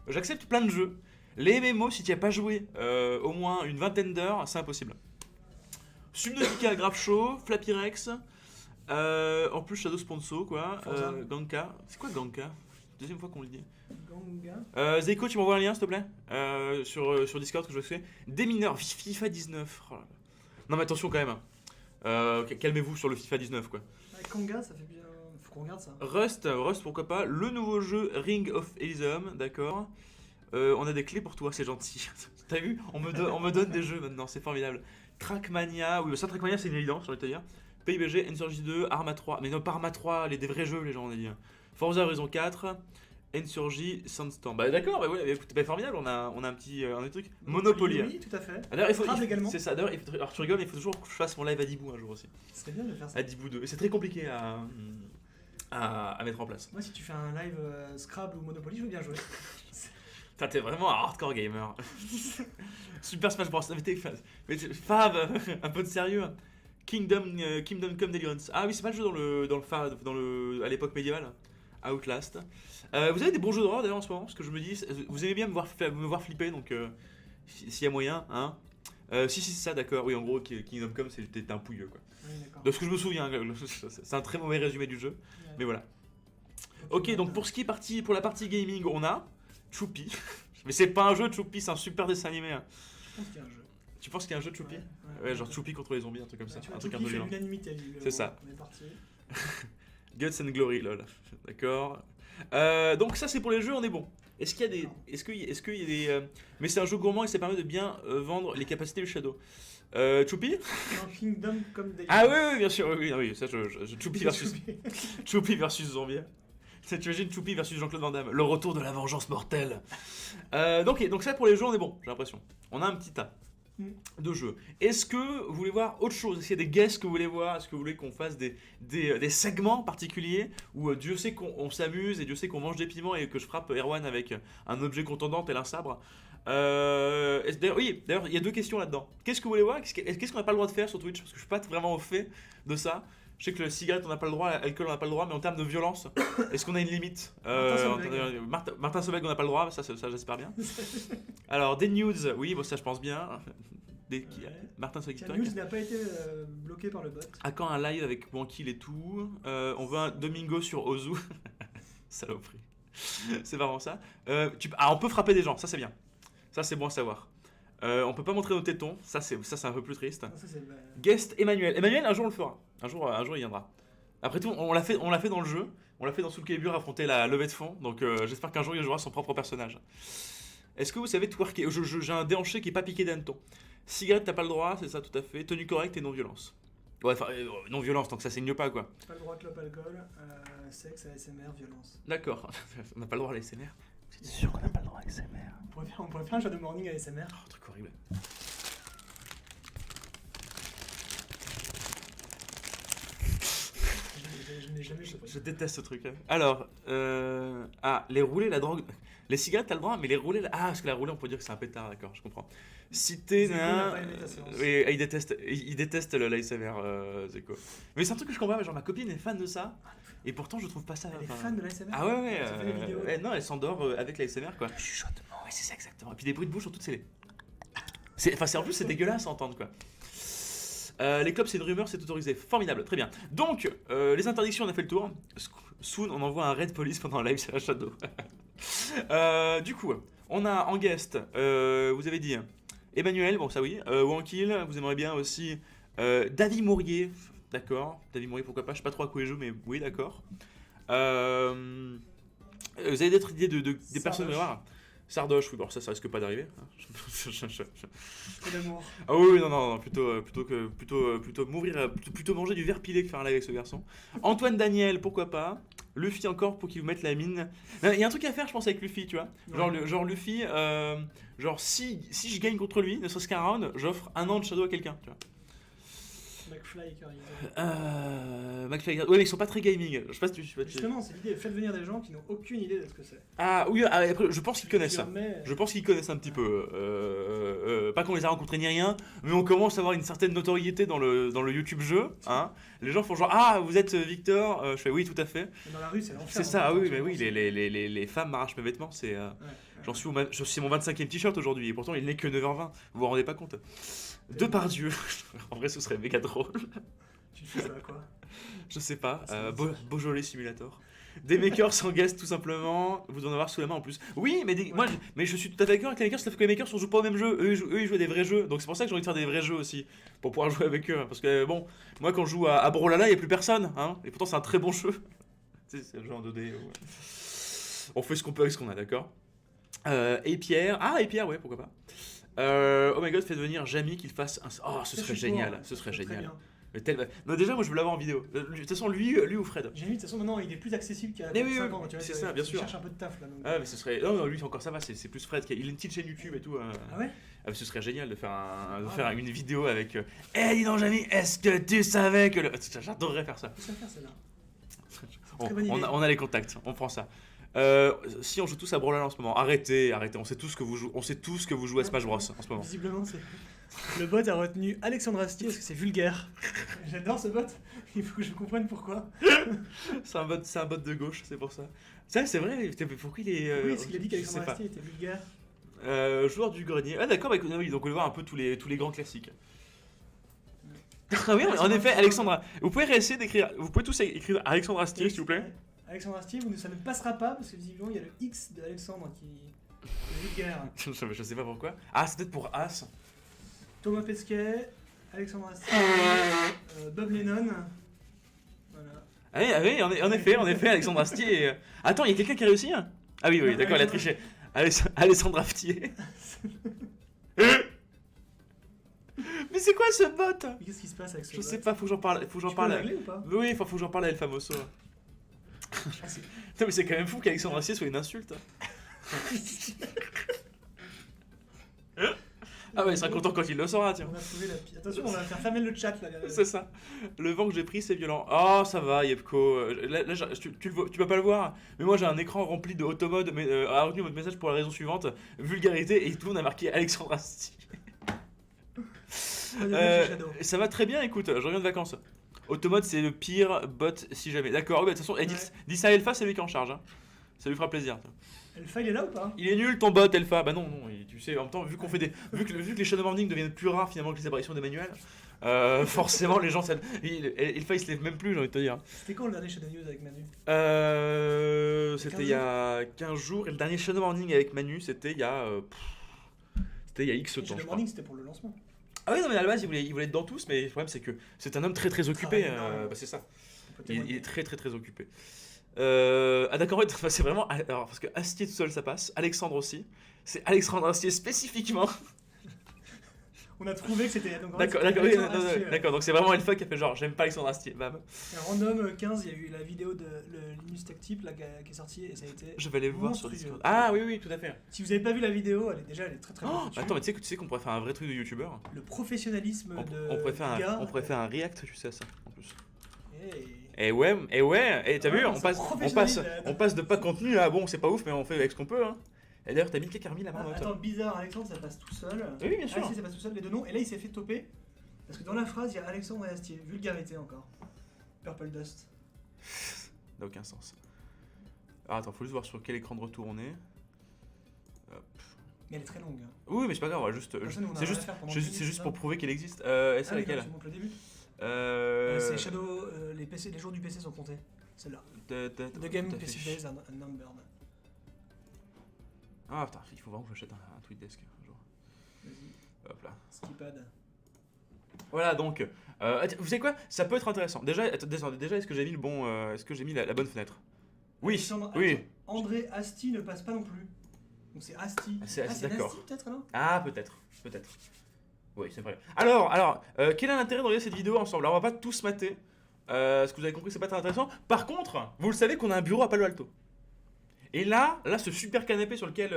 S1: J'accepte plein de jeux. Les MMO, si tu n'y as pas joué au moins une vingtaine d'heures, c'est impossible. Subnautica, grave chaud. Flappy Rex. En plus, Shadow Sponsor, quoi. Ganka. C'est quoi Ganka? Deuxième fois qu'on le dit.
S2: Ganga.
S1: Zeiko, tu m'envoies un lien, s'il te plaît sur Discord que je fais. Des mineurs, FIFA 19. Oh là là. Non, mais attention quand même. Calmez-vous sur le FIFA 19, quoi.
S2: Kanga, ça fait bien. Faut qu'on regarde ça.
S1: Rust, pourquoi pas. Le nouveau jeu Ring of Elysium, d'accord. On a des clés pour toi, c'est gentil. T'as vu, on me donne des jeux maintenant, c'est formidable. Trackmania, oui, ça Trackmania c'est une évidence, j'ai envie de te dire. PUBG, Insurgy 2, Arma 3, mais non pas Arma 3, des vrais jeux les gens on a dit. Forza Horizon 4, Insurgy, Sandstorm. Bah d'accord, bah ouais, écoute, bah, formidable, on a un petit truc. Monopoly.
S2: Oui, tout à fait.
S1: D'ailleurs,
S2: également.
S1: C'est ça, d'ailleurs, alors tu rigoles, mais il faut toujours que je fasse mon live à Dibou un jour aussi.
S2: Ce serait bien de faire ça.
S1: À Dibou 2, et c'est très compliqué à mettre en place.
S2: Moi, si tu fais un live Scrabble ou Monopoly, je veux bien jouer.
S1: Putain, t'es vraiment un hardcore gamer. Super Smash Bros. Mais Fab, un peu de sérieux. Kingdom Come Deliverance. Ah oui, c'est pas le jeu à l'époque médiévale. Outlast. Vous avez des bons jeux d'horreur d'ailleurs en ce moment, parce que je me dis, vous aimez bien me voir flipper, donc s'il y a moyen, hein. Si c'est ça, d'accord. Oui, en gros, Kingdom Come, c'était un pouilleux, quoi.
S2: Oui, d'accord.
S1: De ce que je me souviens, c'est un très mauvais résumé du jeu, mais voilà. Ok, donc pour la partie gaming, on a Choupi. Mais c'est pas un jeu, Choupi, c'est un super dessin animé. Hein.
S2: Je pense qu'il y a un jeu.
S1: Tu penses qu'il y a un jeu de Choupi? Ouais, genre Choupi contre les zombies, un truc comme ça.
S2: Tu vois,
S1: Un truc un
S2: Choupi
S1: peu
S2: fait
S1: violent.
S2: l'unanimité.
S1: C'est ça.
S2: On est parti.
S1: Guts and Glory, lol. D'accord. Donc ça c'est pour les jeux, on est bon. Est-ce qu'il y a des,
S2: Non.
S1: est-ce qu'il y a des, mais c'est un jeu gourmand et ça permet de bien vendre les capacités du Shadow. Choupi?
S2: Dans Kingdom Come Deliver.
S1: Ah oui, bien sûr, oui, ça Choupi versus Choupi versus zombie. Ça, tu imagines Choupi versus Jean-Claude Van Damme, le retour de la vengeance mortelle. Donc ça pour les jeux on est bon, j'ai l'impression. On a un petit tas de jeux. Est-ce que vous voulez voir autre chose? Est-ce qu'il y a des guests que vous voulez voir? Est-ce que vous voulez qu'on fasse des segments particuliers où Dieu sait qu'on s'amuse et Dieu sait qu'on mange des piments et que je frappe Erwan avec un objet contondant tel un sabre? D'ailleurs, il y a deux questions là-dedans. Qu'est-ce que vous voulez voir? Qu'est-ce qu'on n'a pas le droit de faire sur Twitch? Parce que je suis pas vraiment au fait de ça. Je sais que le cigarette on n'a pas le droit, l'alcool on n'a pas le droit, mais en termes de violence, est-ce qu'on a une limite? Martin Solveig on n'a pas le droit, ça j'espère bien. Alors des nudes, oui, bon, ça je pense bien. Martin Solveig,
S2: Tiens, News n'a pas été bloqué par le bot.
S1: à quand un live avec Wankil et tout? On veut un Domingo sur Ozu. Saloperie. C'est vraiment ça. On peut frapper des gens, ça c'est bien. Ça c'est bon à savoir. On peut pas montrer nos tétons, ça c'est un peu plus triste.
S2: Non, ça, c'est,
S1: Guest Emmanuel. Emmanuel, un jour on le fera. Un jour il viendra. Après tout, on l'a fait dans le jeu. On l'a fait dans Soul Calibur affronter la levée de fond. Donc j'espère qu'un jour il jouera son propre personnage. Est-ce que vous savez twerker? J'ai un déhanché qui est pas piqué d'hanneton. Cigarette, t'as pas le droit, c'est ça tout à fait. Tenue correcte et non-violence. Ouais, enfin, non-violence, tant que ça saigne pas quoi.
S2: pas le droit de clope alcool, sexe, ASMR, violence.
S1: D'accord. On n'a pas le droit à l'ASMR. C'est sûr qu'on n'a pas le droit à l'ASMR.
S2: On pourrait faire un jeu de morning ASMR.
S1: Oh, truc horrible.
S2: Je n'ai jamais compris.
S1: Je déteste ce truc. Hein. Alors, les roulés, la drogue. Les cigarettes, t'as le droit, mais les roulés. Parce que la roulée, on peut dire que c'est un pétard, d'accord, je comprends. Cité,
S2: Zeko n'a pas aimé ta séance.
S1: Oui, il déteste l'ASMR, Zeko. Mais c'est un truc que je comprends pas, genre ma copine est fan de ça, et pourtant je trouve pas ça.
S2: Elle est fan de l'ASMR.
S1: Ah ouais,
S2: Elle fait des vidéos.
S1: non, elle s'endort avec l'ASMR quoi. Chuchotement. Ouais, c'est ça exactement. Et puis des bruits de bouche surtout, en plus, c'est dégueulasse à entendre quoi. Les clubs, c'est une rumeur, c'est autorisé. Formidable, très bien. Donc, les interdictions, on a fait le tour. Soon, on envoie un raid police pendant un live sur la Shadow. Du coup, on a en guest, vous avez dit Emmanuel, bon ça oui. Wankil, vous aimeriez bien aussi David Mourier, d'accord. David Mourier, pourquoi pas, je sais pas trop à quoi il joue, mais oui, d'accord. Vous avez d'autres idées des personnes noires? Sardoche, oui, bon, ça risque pas d'arriver.
S2: Trop d'amour.
S1: Ah oui, non, plutôt mourir, plutôt manger du verre pilé que faire un live avec ce garçon. Antoine Daniel, pourquoi pas. Luffy encore pour qu'il vous mette la mine. Il y a un truc à faire, je pense, avec Luffy, tu vois. Genre Luffy, si je gagne contre lui, ne serait-ce qu'un round, j'offre 1 an de Shadow à quelqu'un, tu vois.
S2: McFly,
S1: McFly, ouais, mais ils sont pas très gaming. Je sais pas si tu.
S2: Justement, c'est l'idée. Faites venir des gens qui n'ont aucune idée de ce que c'est.
S1: Ah oui, après, je pense qu'ils connaissent ça.
S2: Mais...
S1: Je pense qu'ils connaissent un petit peu. Pas qu'on les a rencontrés ni rien, mais on commence à avoir une certaine notoriété dans le YouTube jeu. Hein. Les gens font genre vous êtes Victor. Je fais oui, tout à fait.
S2: Mais dans la rue, c'est l'enfer.
S1: C'est ça, oui, mais oui, les femmes m'arrachent mes vêtements. C'est c'est mon 25e t-shirt aujourd'hui et pourtant il n'est que 9h20. Vous vous rendez pas compte? Depardieu. En vrai, ce serait méga drôle.
S2: Tu fais ça à quoi?
S1: Je sais pas. Beaujolais Simulator. Des makers sans guest tout simplement, vous en avoir sous la main en plus. Oui, mais je suis tout à fait d'accord avec les makers, sauf que les makers on joue pas au même jeu. Eux ils jouent à des vrais jeux, donc c'est pour ça que j'ai envie de faire des vrais jeux aussi, pour pouvoir jouer avec eux. Parce que bon, moi quand je joue à Brawlhalla, il n'y a plus personne, hein, et pourtant c'est un très bon jeu. Tu sais, c'est un jeu en 2D. Ouais. On fait ce qu'on peut avec ce qu'on a, d'accord. Et Pierre, ouais, pourquoi pas. Oh my god, faites venir Jamie qu'il fasse un. Oh, ce serait génial, ce serait génial. Non, déjà, moi je veux l'avoir en vidéo. De toute façon, lui ou Fred.
S2: J'ai mis, de toute façon, maintenant il est plus accessible qu'à 5
S1: oui,
S2: ans. Tu vois,
S1: c'est ça, bien sûr.
S2: Il cherche un peu de taf là. Donc...
S1: Ah, mais ce serait. Non, lui encore ça va, c'est plus Fred. Il a une petite chaîne YouTube et tout.
S2: Ah ouais?
S1: Ah, mais ce serait génial de faire, une vidéo avec. Dis donc, Jamie, est-ce que tu savais que. J'adorerais faire ça.
S2: Faut faire celle-là.
S1: On a les contacts, on prend ça. Si on joue tous à Brawlhalla en ce moment, arrêtez, on sait tous que vous jouez à Smash Bros en ce moment.
S2: Visiblement, le bot a retenu Alexandre Astier parce que c'est vulgaire. J'adore ce bot, il faut que je comprenne pourquoi.
S1: c'est un bot de gauche, c'est pour ça. C'est vrai, pourquoi il est.
S2: Oui, parce qu'il a dit qu'Alexandre Astier était vulgaire.
S1: Joueur du grenier. Ah d'accord, oui, donc on va voir un peu tous les grands classiques. Ah oui, en effet, Alexandra. Vous pouvez essayer d'écrire. Vous pouvez tous écrire Alexandre Astier, s'il vous plaît.
S2: Alexandre Astier, ça ne passera pas parce que visiblement il y a le X de Alexandre qui. Vulgaire.
S1: Je sais pas pourquoi. Ah, c'est peut-être pour As.
S2: Thomas Pesquet, Alexandre Astier, Bob Lennon. Voilà.
S1: Ah oui, en effet, Alexandre Astier. Attends, il y a quelqu'un qui a réussi hein. Ah oui,
S2: Non,
S1: d'accord, il a triché. Alexandre Astier. Mais c'est quoi ce bot?
S2: Mais qu'est-ce qui se passe avec ce
S1: Je
S2: bot?
S1: sais pas, faut que j'en parle.
S2: Tu peux le régler ou pas?
S1: Oui, faut que j'en parle à El Famoso.
S2: Ah, c'est-
S1: Non, mais c'est quand même fou qu'Alexandre Astier soit une insulte. Ah ouais, il sera content quand il le saura, tiens.
S2: On a trouvé la pire. Attention, on va faire fermer le chat là.
S1: C'est ça. Le vent que j'ai pris, c'est violent. Oh, ça va, Yepko. Là, tu vas pas le voir, mais moi j'ai un écran rempli de automode, mais a retenu votre message pour la raison suivante vulgarité, et tout le monde a marqué Alexandre Astier. Ça va très bien, écoute, je reviens de vacances. Automode, c'est le pire bot si jamais. D'accord, de toute façon, dis ça à Elfa, c'est lui qui est en charge. Hein. Ça lui fera plaisir.
S2: Elfa, il est là ou pas?
S1: Il est nul ton bot, Elfa. Bah non, tu sais, en même temps, vu que les Shadow Morning deviennent plus rares finalement que les apparitions d'Emmanuel, forcément les gens. Elfa il se lève même plus, j'ai envie de te dire.
S2: C'était quand le dernier Shadow News avec Manu?
S1: C'était il y a 15 jours, et le dernier Shadow Morning avec Manu, c'était il y a. C'était il y a X temps.
S2: Shadow Morning, c'était pour le lancement.
S1: Ah oui, non, mais à la base, il voulait être dans tous, mais le problème, c'est que c'est un homme très très occupé. Bah, c'est ça. Il est très très très occupé. Ah d'accord, ouais, c'est vraiment. Alors, parce que Astier tout seul, ça passe. Alexandre aussi. C'est Alexandre Astier spécifiquement.
S2: On a trouvé que c'était.
S1: D'accord, d'accord. Donc c'est vraiment Elfa qui a fait genre, j'aime pas Alexandre Astier. Bam.
S2: Et Random 15, il y a eu la vidéo de le Linus Tech Tip là, qui est sortie et ça a été.
S1: Je vais aller voir sur Discord. Ah oui, tout à fait.
S2: Si vous avez pas vu la vidéo, elle est très très bien.
S1: Attends, mais tu sais qu'on pourrait faire un vrai truc de youtubeur.
S2: Le professionnalisme de.
S1: On pourrait faire un react, tu sais, à ça, en plus.
S2: Hey.
S1: Et t'as vu, on passe de pas contenu à bon, c'est pas ouf, mais on fait avec ce qu'on peut. Hein. Et d'ailleurs, t'as mis quelqu'un remis là-bas.
S2: Attends, bizarre, Alexandre, ça passe tout seul.
S1: Oui, bien sûr.
S2: Ici, ça passe tout seul, les deux noms. Et là, il s'est fait toper. Parce que dans la phrase, il y a Alexandre et Astier. Vulgarité encore. Purple Dust.
S1: Ça n'a aucun sens. Ah, attends, faut juste voir sur quel écran de retour on est. Hop.
S2: Mais elle est très longue. Hein.
S1: Oui, mais c'est pas grave, on va juste. C'est juste pour prouver qu'elle existe. Et c'est laquelle?
S2: Tu montres le début. C'est Shadow. Les jours du PC sont comptés. Celle-là. The Game PC Days are numbered.
S1: Ah putain, il faut vraiment que j'achète un tweet desk un jour.
S2: Vas-y.
S1: Hop là.
S2: Skipad.
S1: Voilà donc, vous savez quoi? Ça peut être intéressant. Déjà, est-ce que j'ai mis le bon, est-ce que j'ai mis la bonne fenêtre? Oui, oui.
S2: André Asti ne passe pas non plus. Donc c'est Asti.
S1: C'est d'accord.
S2: Asti peut-être non?
S1: Ah peut-être. Oui, c'est vrai. Alors, quel est l'intérêt de regarder cette vidéo ensemble? Alors on va pas tous mater. Ce que vous avez compris, c'est pas très intéressant. Par contre, vous le savez qu'on a un bureau à Palo Alto. Et là, ce super canapé sur lequel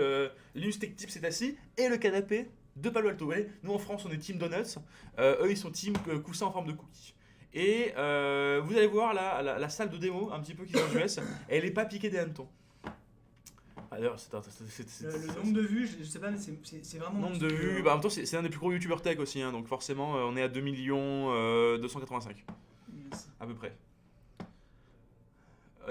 S1: Linus Tech Tip s'est assis est le canapé de Palo Alto. Vous voyez, nous en France, on est team donuts. Eux, ils sont team coussin en forme de cookie. Et vous allez voir la salle de démo, un petit peu qui est aux US, elle est pas piquée des hannetons. D'ailleurs,
S2: le nombre de vues, je sais pas, mais c'est vraiment.
S1: Nombre de vues, bah, en même temps, c'est un des plus gros youtubeurs tech aussi, hein, donc forcément, on est à 2 285 à peu près.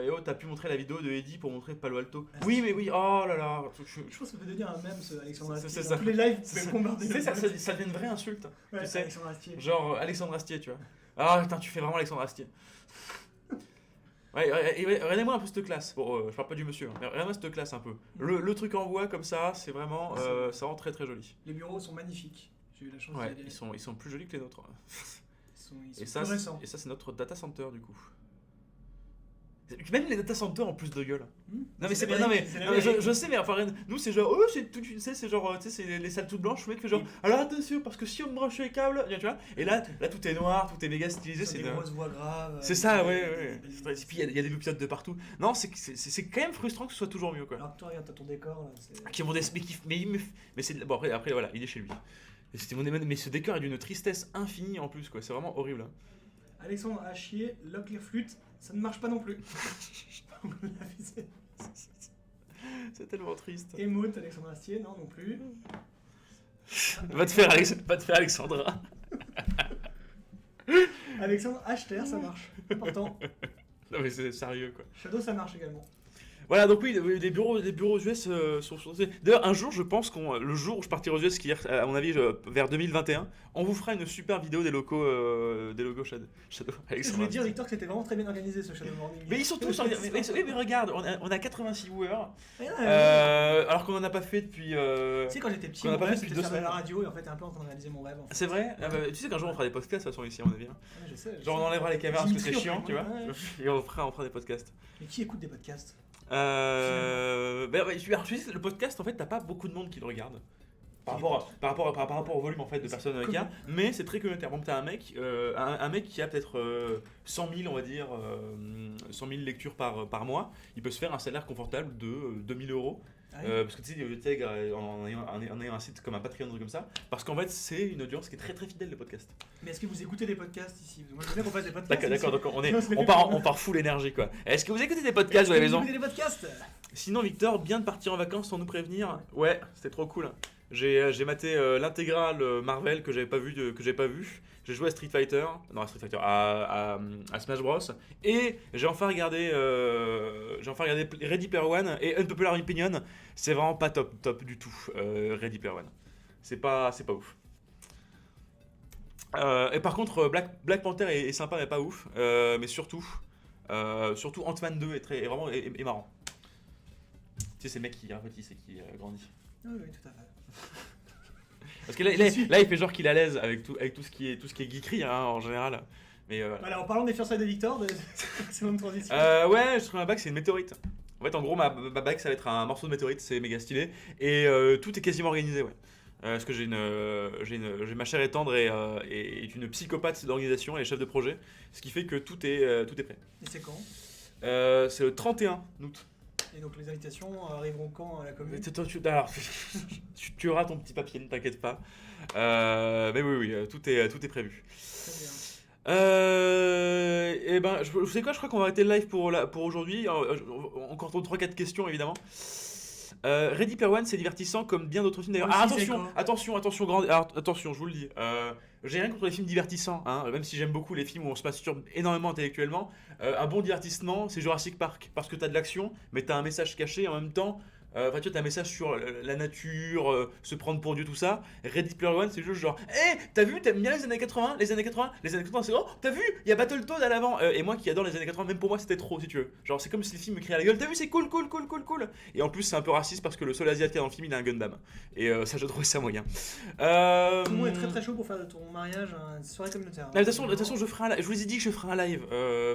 S1: Et oh, t'as pu montrer la vidéo de Eddie pour montrer Palo Alto. Oui, mais oui, oh là là.
S2: Je pense que ça peut devenir un mème, ce Alexandre Astier.
S1: C'est ça.
S2: Tous les lives, vous pouvez bombarder.
S1: Tu sais, ça devient une vraie insulte.
S2: Ouais,
S1: tu sais,
S2: Alexandre Astier.
S1: genre Alexandre Astier, tu vois. Ah putain, tu fais vraiment Alexandre Astier. Ouais, regardez-moi un peu cette classe. Bon, je parle pas du monsieur, hein, mais regardez-moi cette classe un peu. Le truc en bois comme ça, c'est vraiment, ça rend très très joli.
S2: Les bureaux sont magnifiques. J'ai eu la chance
S1: ouais, ils sont plus jolis que les nôtres.
S2: Ils sont plus récents.
S1: Et ça, c'est notre data center du coup. Même les data centers en plus de gueule. Non mais c'est pas, non mais je sais mais enfin nous c'est genre c'est tout, tu sais c'est genre tu sais c'est les salles toutes blanches, le mec fait genre alors attention parce que si on me branche les câbles, tu vois, et là tout est noir, tout est méga stylisé,
S2: c'est des grosses voix graves.
S1: C'est ça, ouais. Et puis il y a des loupiottes de partout. Non, c'est quand même frustrant que ce soit toujours mieux quoi.
S2: Alors que toi regarde, t'as ton décor là,
S1: mais c'est bon après voilà, il est chez lui. Mais ce décor est d'une tristesse infinie en plus quoi, c'est vraiment horrible. Hein.
S2: Alexandre Astier, Locklear Flute, ça ne marche pas non plus.
S1: C'est tellement triste.
S2: Emote, Alexandre Astier, non plus.
S1: Va te faire Alexandra.
S2: Alexandre Achter, ça marche. Important.
S1: Non mais c'est sérieux quoi.
S2: Shadow, ça marche également.
S1: Voilà, donc oui, les bureaux aux US sont. D'ailleurs, un jour, je pense le jour où je partirai aux US, qui est, à mon avis, vers 2021, on vous fera une super vidéo des logos Shadow. Avec
S2: Je
S1: son
S2: voulais dire,
S1: Insta.
S2: Victor, que c'était vraiment très bien organisé ce Shadow Morning.
S1: Mais ils sont tous. Mais regarde, on a 86 viewers,
S2: Ouais,
S1: alors qu'on en a pas fait depuis.
S2: Tu sais, quand j'étais petit,
S1: qu'on a
S2: mon
S1: pas fait
S2: rêve
S1: depuis
S2: c'était
S1: 2
S2: de faire de
S1: semaines.
S2: la radio et en fait, t'es un peu en train de réaliser mon rêve. En fait.
S1: C'est vrai. Tu sais qu'un jour on fera des podcasts de toute façon ici, à mon avis. Hein.
S2: Ouais, je sais.
S1: Genre on enlèvera les caméras parce que c'est
S2: Dimitri,
S1: chiant,
S2: on
S1: tu vois.
S2: ouais.
S1: Et on fera des podcasts.
S2: Mais qui écoute des podcasts?
S1: Je sais, le podcast, en fait, t'as pas beaucoup de monde qui le regarde. Par rapport au volume en fait de personnes qu'il y a, mais c'est très communautaire. Bon, t'as un mec, un mec qui a peut-être 100 000, on va dire, 100 000 lectures par mois, il peut se faire un salaire confortable de 2000 euros.
S2: Ah oui.
S1: Parce que tu sais, il intègre en ayant un site comme un Patreon, un truc comme ça, parce qu'en fait, c'est une audience qui est très très fidèle, le podcast.
S2: Mais est-ce que vous écoutez des podcasts ici? Moi, je veux bien qu'on fasse des podcasts.
S1: D'accord, donc
S2: ici.
S1: on part full énergie quoi. Est-ce que vous écoutez des podcasts à la
S2: Vous
S1: maison?
S2: écoutez des podcasts?
S1: Sinon, Victor, bien de partir en vacances sans nous prévenir. Ouais, c'était trop cool. J'ai maté l'intégrale Marvel que j'avais pas vu. J'ai joué à Street Fighter, à Smash Bros. Et j'ai enfin regardé Ready Player One et Unpopular Opinion. C'est vraiment pas top du tout, Ready Player One. C'est pas ouf. Et par contre, Black Panther est sympa mais pas ouf. Mais surtout Ant-Man 2 est vraiment est marrant. Tu sais, c'est le mec qui rapetisse et qui grandit.
S2: Oui, tout à fait.
S1: Parce que là, il fait genre qu'il est à l'aise avec tout ce qui est geekery hein, en général. Mais
S2: Voilà, en parlant des fiançailles de Victor, c'est une transition.
S1: ouais, je trouve ma bague c'est une météorite. En fait, en gros, ma bague ça va être un morceau de météorite, c'est méga stylé. Et tout est quasiment organisé, ouais. Parce que j'ai ma chère et tendre et est une psychopathe d'organisation, elle est chef de projet. Ce qui fait que tout est prêt.
S2: Et c'est quand?
S1: C'est le 31 août.
S2: Et donc les invitations arriveront quand à la commune?
S1: Alors, tu auras ton petit papier, ne t'inquiète pas. Mais oui, tout est prévu.
S2: Très bien.
S1: Et ben, je sais quoi, je crois qu'on va arrêter le live pour aujourd'hui. Encore 3-4 questions évidemment. Ready Player One, c'est divertissant comme bien d'autres films d'ailleurs.
S2: Moi
S1: Ah,
S2: aussi,
S1: attention, attention, je vous le dis. J'ai rien contre les films divertissants, hein, même si j'aime beaucoup les films où on se masturbe énormément intellectuellement. Un bon divertissement, c'est Jurassic Park, parce que t'as de l'action, mais t'as un message caché en même temps. Tu vois, t'as un message sur la nature, se prendre pour Dieu, tout ça. Ready Player One, c'est juste genre, t'as vu, t'aimes bien les années 80? Les années 80, c'est oh, t'as vu, il y a Battletoads à l'avant. Et moi qui adore les années 80, même pour moi c'était trop, si tu veux. Genre, c'est comme si le film me criait à la gueule, t'as vu, c'est cool. Et en plus, c'est un peu raciste parce que le seul asiatique dans le film, il a un Gundam. Et ça, je trouve ça moyen.
S2: Tout le monde est très très chaud pour faire de ton mariage une soirée communautaire.
S1: De toute façon, je vous ai dit que je ferai un live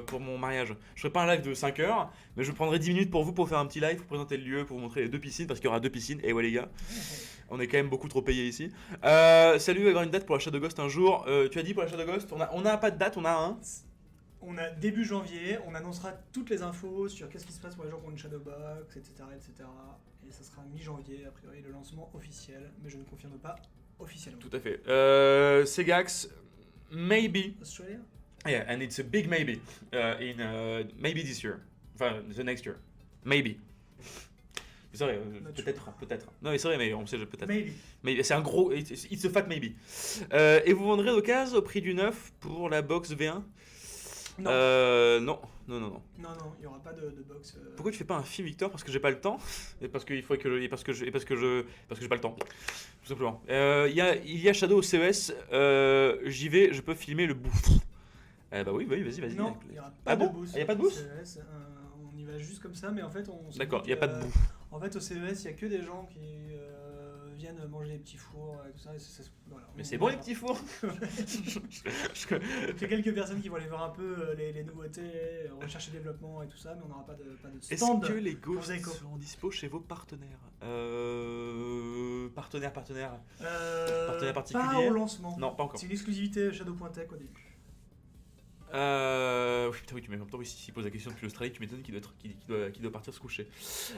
S1: pour mon mariage. Je ferai pas un live de 5 heures, mais je prendrai 10 minutes pour vous pour faire un petit live, pour présenter le lieu, pour vous montrer les 2 piscines, parce qu'il y aura 2 piscines. Et ouais, les gars, on est quand même beaucoup trop payés ici. Salut, il va y avoir une date pour la Shadow Ghost un jour. Tu as dit pour la Shadow Ghost, on a pas de date, on a un.
S2: On a début janvier, on annoncera toutes les infos sur qu'est-ce qui se passe pour les gens qui ont une Shadowbox, etc. Et ça sera mi-janvier, a priori, le lancement officiel, mais je ne confirme pas officiellement.
S1: Tout à fait. Segax, maybe.
S2: Australia?
S1: Yeah, and it's a big maybe. Maybe this year. Enfin, the next year. Maybe. C'est vrai, peut-être. Non, mais c'est vrai, mais on sait peut-être.
S2: Maybe.
S1: Mais c'est un gros. It's a fat maybe. Et vous vendrez d'occasion au prix du neuf pour la box V1?
S2: Non.
S1: Non,
S2: Non, il n'y aura pas de box.
S1: Pourquoi tu fais pas un film, Victor? Parce que j'ai pas le temps. Et parce qu'il faut que parce que j'ai pas le temps. Tout simplement. Il y a Shadow au CES. J'y vais, je peux filmer le bout. Bah oui, vas-y.
S2: Non, il n'y aura pas
S1: Ah
S2: de
S1: bon?
S2: booth.
S1: Il y a pas de booth?
S2: Au CES, on y va juste comme ça, mais en fait, on se
S1: D'accord,
S2: dit
S1: il y a
S2: que,
S1: pas de bout.
S2: En fait, au CES, il n'y a que des gens qui viennent manger des petits fours et tout ça. Voilà.
S1: Mais c'est bon les petits fours.
S2: Il y a quelques personnes qui vont aller voir un peu les nouveautés, recherche et développement et tout ça, mais on n'aura pas de stand.
S1: Est-ce que les Ghosts
S2: Echo.
S1: seront dispo chez vos partenaires? Partenaires particuliers?
S2: Pas au lancement.
S1: Non, pas encore.
S2: C'est une exclusivité Shadow.tech au début.
S1: Oui, putain, oui, tu m'as même s'il pose la question depuis l'Australie, tu m'étonnes qu'il doit partir se coucher.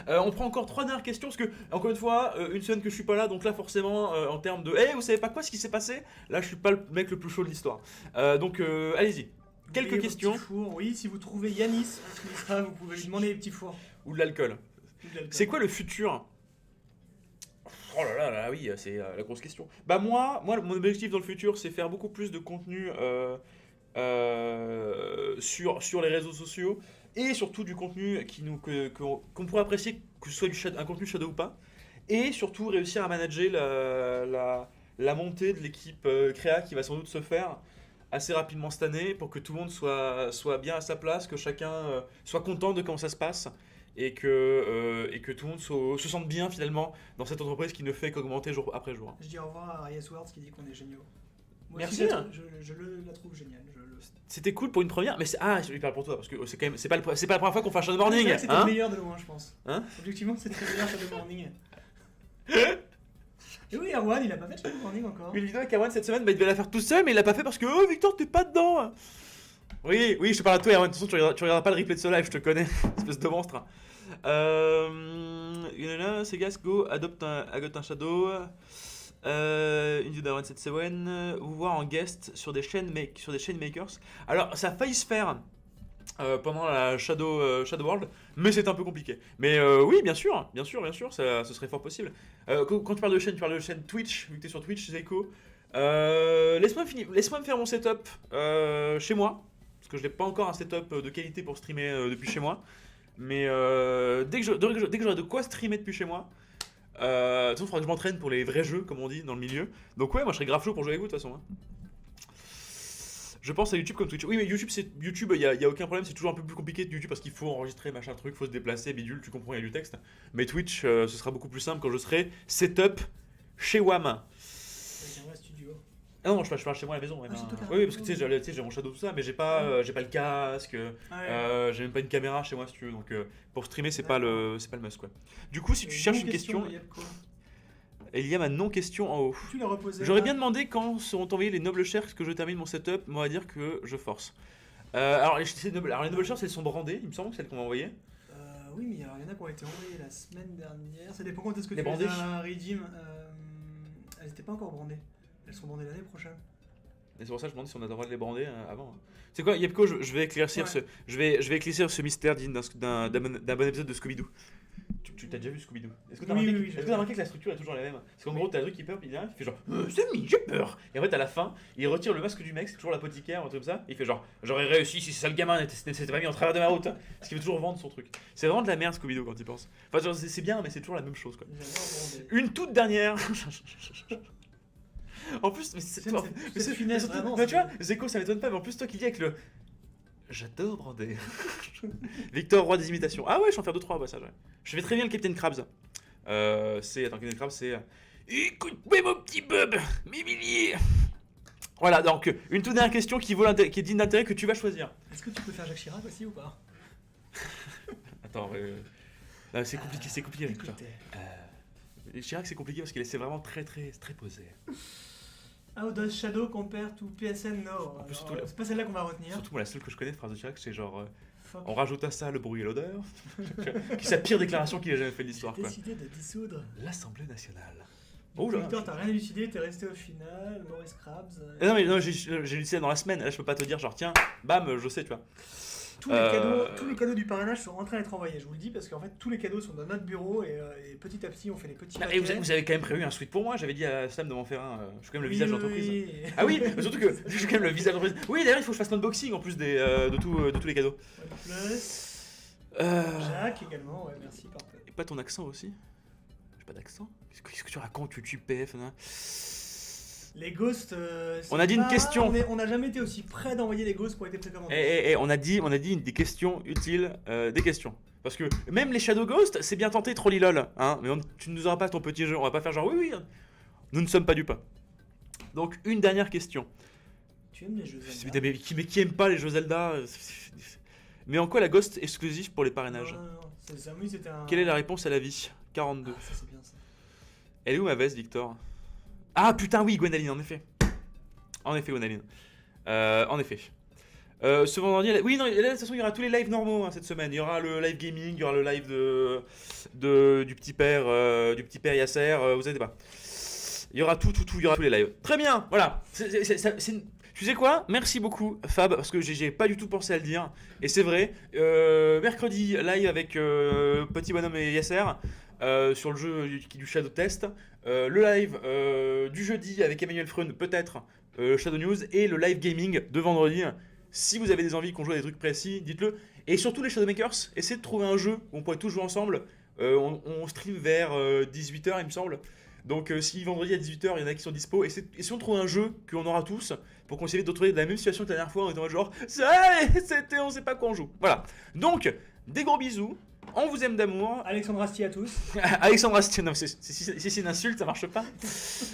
S1: On prend encore 3 dernières questions, parce que, encore une fois, une semaine que je suis pas là, donc là, forcément, en termes de vous savez pas quoi ce qui s'est passé? Là, je suis pas le mec le plus chaud de l'histoire. Donc, allez-y. Quelques
S2: Oubliez vos
S1: questions.
S2: petits fours. Oui, si vous trouvez Yanis, vous pouvez lui demander les petits fours.
S1: Ou de l'alcool. C'est quoi le futur? Oh là là, oui, c'est la grosse question. Bah, moi, mon objectif dans le futur, c'est faire beaucoup plus de contenu. Sur les réseaux sociaux et surtout du contenu qu'on pourrait apprécier, que ce soit un contenu shadow ou pas, et surtout réussir à manager la montée de l'équipe créa qui va sans doute se faire assez rapidement cette année pour que tout le monde soit bien à sa place, que chacun soit content de comment ça se passe et que tout le monde se sente bien finalement dans cette entreprise qui ne fait qu'augmenter jour après jour.
S2: Je dis au revoir à Arias Words qui dit qu'on est géniaux. Moi
S1: Merci.
S2: aussi, je la trouve géniale.
S1: C'était cool pour une première, mais je parle pour toi parce que c'est quand même c'est pas la première fois qu'on fait un Shadow Morning.
S2: C'est vrai que c'était
S1: hein
S2: le meilleur de loin, je pense.
S1: Hein
S2: Objectivement, c'était le meilleur Shadow Morning. Et oui, Erwan, il a pas fait de Shadow Morning encore.
S1: Une vidéo avec Erwan cette semaine, il devait la faire tout seul, mais il l'a pas fait parce que oh Victor, t'es pas dedans. Oui, je te parle à toi, Erwan. De toute façon, tu regarderas pas le replay de ce live, je te connais, espèce de monstre. Segas, go, adopte un Shadow. Une vidéo d'Erwan cette semaine. Vous voir en guest sur des chaînes makers. Alors, ça a failli se faire pendant la Shadow World, mais c'est un peu compliqué. Mais oui, bien sûr, ce serait fort possible. Quand tu parles de chaîne Twitch, vu que tu es sur Twitch, Zeiko, laisse-moi me faire mon setup chez moi, parce que je n'ai pas encore un setup de qualité pour streamer depuis chez moi. Mais dès que j'aurai de quoi streamer depuis chez moi, de toute façon, il faudra que je m'entraîne pour les vrais jeux, comme on dit dans le milieu. Donc ouais, moi je serais grave chaud pour jouer avec vous de toute façon. Hein. Je pense à YouTube comme Twitch. Oui, mais YouTube, il y a aucun problème, c'est toujours un peu plus compliqué de YouTube parce qu'il faut enregistrer machin truc, faut se déplacer, bidule, tu comprends, il y a du texte. Mais Twitch, ce sera beaucoup plus simple quand je serai setup chez WAM.
S2: Avec un vrai studio.
S1: Ah non, je parle chez moi à la maison. Oui, parce que tu sais, j'ai mon Shadow tout ça, mais j'ai pas le casque, j'ai même pas une caméra chez moi si tu veux. Donc pour streamer, c'est pas le must quoi. Du coup, si tu cherches une question, il y a ma non-question en haut.
S2: Tu l'as reposée.
S1: J'aurais bien demandé quand seront envoyés les Noble Shares que je termine mon setup, mais on va dire que je force. Alors les Noble Shares, elles sont brandées, il me semble, celles qu'on m'a envoyées.
S2: Oui, mais alors, il y en a qui ont été envoyées la semaine dernière. Ça dépend quand est-ce que
S1: les
S2: tu
S1: brandées.
S2: les as redeem. Elles n'étaient pas encore brandées. Elles sont brandées l'année prochaine.
S1: Et c'est pour ça que je me demande si on a le droit de les brander avant. C'est quoi, Yepko, je vais éclaircir je vais éclaircir ce mystère digne d'un bon épisode de Scooby-Doo. Tu t'as déjà vu Scooby-Doo? Est-ce que t'as remarqué que la structure est toujours la même? Parce qu'en gros, t'as un truc qui peur, puis il vient, il fait genre Semi, j'ai peur! Et en fait, à la fin, il retire le masque du mec, c'est toujours l'apothicaire, un truc comme ça, et il fait genre j'aurais réussi si c'est ça le gamin s'était pas mis en travers de ma route. Parce qu'il veut toujours vendre son truc. C'est vraiment de la merde Scooby-Doo quand il pense. Enfin, genre, c'est bien, mais c'est toujours la même chose quoi. Une toute dernière. En plus, c'est finesse vraiment. Tu vois, Zeko, ça m'étonne pas, mais en plus, toi qui dis avec le. J'adore brander. Victor, roi des imitations. Ah ouais, je vais en faire 2-3 au passage. Ouais. Je fais très bien le Captain Krabs. Captain Krabs, c'est. Écoute-moi, mon petit Bob, Mimili. Voilà, donc, une toute dernière question qui est digne d'intérêt que tu vas choisir.
S2: Est-ce que tu peux faire Jacques Chirac aussi ou pas?
S1: Attends, c'est compliqué avec toi. Chirac, c'est compliqué parce qu'il est vraiment très posé.
S2: How does Shadow compare to PSN? No. C'est pas celle-là qu'on va retenir.
S1: Surtout moi, la seule que je connais de phrase de Chirac, c'est genre on rajoute à ça le bruit et l'odeur. Qui c'est la pire déclaration qu'il ait jamais fait de l'histoire.
S2: J'ai décidé de dissoudre
S1: l'Assemblée nationale.
S2: Oh là. Victor, t'as rien élucidé, t'es resté au final. Maurice Krabs.
S1: Non, j'ai élucidé dans la semaine. Là, je peux pas te dire genre tiens, bam, je sais, tu vois.
S2: Tous les cadeaux du parrainage sont en train d'être envoyés, je vous le dis, parce qu'en fait tous les cadeaux sont dans notre bureau et petit à petit on fait des petits paquets.
S1: Et vous avez quand même prévu un suite pour moi, j'avais dit à Sam de m'en faire un. Je suis quand même le visage d'entreprise. Oui. Ah oui, mais surtout que je suis quand même le visage d'entreprise. Oui, d'ailleurs il faut que je fasse l'unboxing en plus de tous les cadeaux.
S2: Jacques également, ouais, merci, parfait.
S1: Et pas ton accent aussi? J'ai pas d'accent? Qu'est-ce que tu racontes, YouTube PF hein?
S2: Les ghosts.
S1: On a dit une question.
S2: On n'a jamais été aussi près d'envoyer les ghosts pour être précommandés.
S1: On a dit des questions utiles, des questions. Parce que même les Shadow Ghosts, c'est bien tenté, Trollilol. Hein, mais tu ne nous auras pas ton petit jeu. On va pas faire genre oui. Nous ne sommes pas dupes. Donc, une dernière question.
S2: Tu aimes les jeux Zelda?
S1: Mais qui aime pas les jeux Zelda? Mais en quoi la Ghost est exclusive pour les parrainages?
S2: Non. C'était un...
S1: Quelle est la réponse à la vie? 42.
S2: Ah, ça c'est bien ça.
S1: Elle est où ma veste, Victor? Ah putain oui, Gwendoline, en effet. Gwendoline. En effet. Ce vendredi, oui, non, là, de toute façon, il y aura tous les lives normaux hein, cette semaine. Il y aura le live gaming, il y aura le live du petit père Yasser, vous inquiétez pas. Il y aura tout, il y aura tous les lives. Très bien, voilà. Tu sais quoi? Merci beaucoup, Fab, parce que j'ai pas du tout pensé à le dire. Et c'est vrai, mercredi, live avec Petit Bonhomme et Yasser. Sur le jeu du Shadow Test, le live du jeudi avec Emmanuel Freund, peut-être Shadow News, et le live gaming de vendredi Si vous avez des envies qu'on joue à des trucs précis, dites-le. Et surtout les Shadowmakers, essayez de trouver un jeu où on pourrait tous jouer ensemble. On stream vers 18h il me semble. Donc si vendredi à 18h il y en a qui sont dispo, essayons de trouver un jeu qu'on aura tous pour qu'on essaye de retrouver la même situation que la dernière fois en étant genre on sait pas quoi on joue. Voilà. Donc des gros bisous. On vous aime d'amour.
S2: Alexandre Astier à tous.
S1: Alexandre Astier, non, si c'est une insulte, ça marche pas.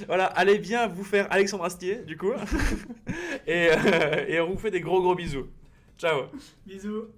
S1: Voilà, allez bien vous faire Alexandre Astier, du coup. et on vous fait des gros bisous. Ciao.
S2: Bisous.